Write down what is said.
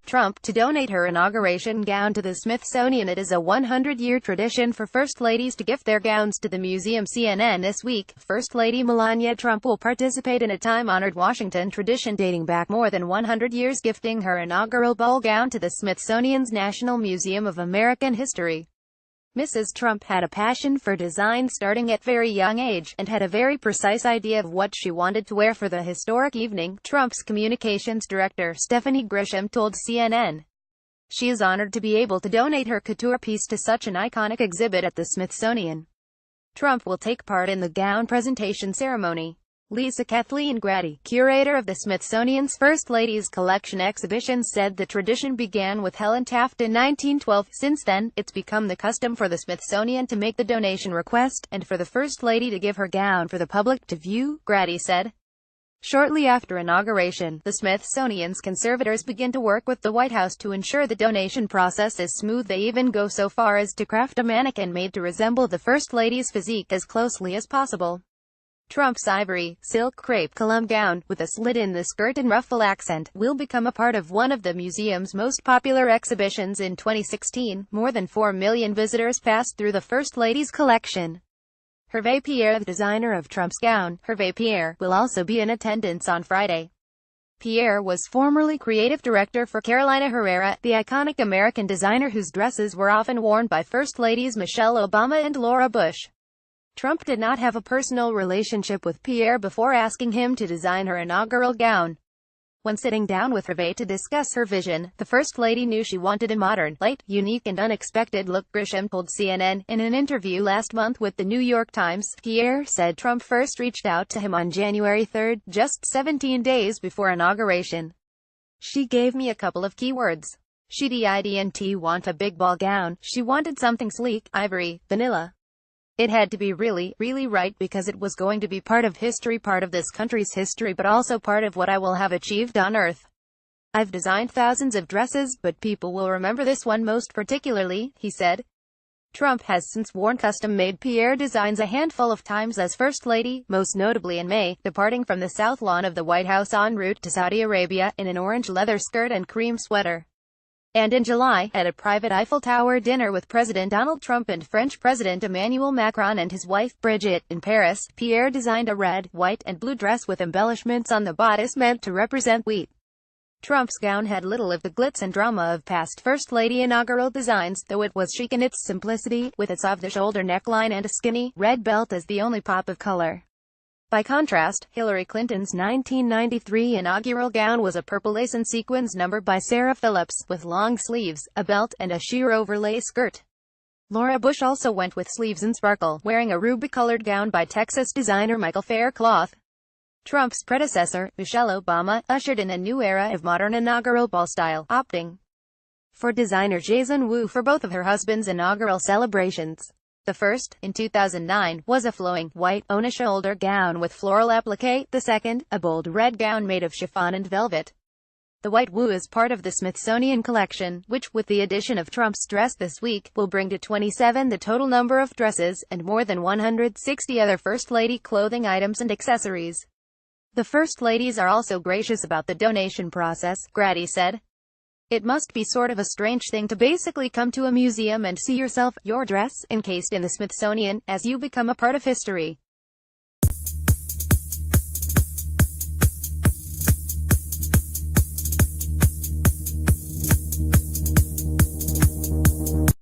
Trump to donate her inauguration gown to the Smithsonian. It is a 100-year tradition for First Ladies to gift their gowns to the museum. CNN this week, First Lady Melania Trump will participate in a time-honored Washington tradition dating back more than 100 years, gifting her inaugural ball gown to the Smithsonian's National Museum of American History. Mrs. Trump had a passion for design starting at very young age, and had a very precise idea of what she wanted to wear for the historic evening, Trump's communications director Stephanie Grisham told CNN. She is honored to be able to donate her couture piece to such an iconic exhibit at the Smithsonian. Trump will take part in the gown presentation ceremony. Lisa Kathleen Grady, curator of the Smithsonian's First Ladies Collection exhibition, said the tradition began with Helen Taft in 1912. Since then, it's become the custom for the Smithsonian to make the donation request, and for the First Lady to give her gown for the public to view, Grady said. Shortly after inauguration, the Smithsonian's conservators begin to work with the White House to ensure the donation process is smooth. They even go so far as to craft a mannequin made to resemble the First Lady's physique as closely as possible. Trump's ivory, silk crepe Column gown, with a slit in the skirt and ruffle accent, will become a part of one of the museum's most popular exhibitions in 2016. More than 4 million visitors passed through the First Lady's collection. Hervé Pierre, the designer of Trump's gown, Hervé Pierre, will also be in attendance on Friday. Pierre was formerly creative director for Carolina Herrera, the iconic American designer whose dresses were often worn by First Ladies Michelle Obama and Laura Bush. Trump did not have a personal relationship with Pierre before asking him to design her inaugural gown. When sitting down with Hervé to discuss her vision, the First Lady knew she wanted a modern, light, unique and unexpected look, Grisham told CNN. In an interview last month with the New York Times, Pierre said Trump first reached out to him on January 3, just 17 days before inauguration. She gave me a couple of key words. She didn't want a big ball gown, she wanted something sleek, ivory, vanilla. It had to be really, really right because it was going to be part of history, part of this country's history, but also part of what I will have achieved on Earth. I've designed thousands of dresses, but people will remember this one most particularly, he said. Trump has since worn custom-made Pierre designs a handful of times as First Lady, most notably in May, departing from the South Lawn of the White House en route to Saudi Arabia, in an orange leather skirt and cream sweater. And in July, at a private Eiffel Tower dinner with President Donald Trump and French President Emmanuel Macron and his wife Brigitte, in Paris, Pierre designed a red, white, and blue dress with embellishments on the bodice meant to represent wheat. Trump's gown had little of the glitz and drama of past First Lady inaugural designs, though it was chic in its simplicity, with its off-the-shoulder neckline and a skinny, red belt as the only pop of color. By contrast, Hillary Clinton's 1993 inaugural gown was a purple lace and sequins number by Sarah Phillips, with long sleeves, a belt, and a sheer overlay skirt. Laura Bush also went with sleeves and sparkle, wearing a ruby-colored gown by Texas designer Michael Faircloth. Trump's predecessor, Michelle Obama, ushered in a new era of modern inaugural ball style, opting for designer Jason Wu for both of her husband's inaugural celebrations. The first, in 2009, was a flowing, white, on-a-shoulder gown with floral applique. The second, a bold red gown made of chiffon and velvet. The white Wu is part of the Smithsonian collection, which, with the addition of Trump's dress this week, will bring to 27 the total number of dresses, and more than 160 other First Lady clothing items and accessories. The First Ladies are also gracious about the donation process, Grady said. It must be sort of a strange thing to basically come to a museum and see yourself, your dress, encased in the Smithsonian, as you become a part of history.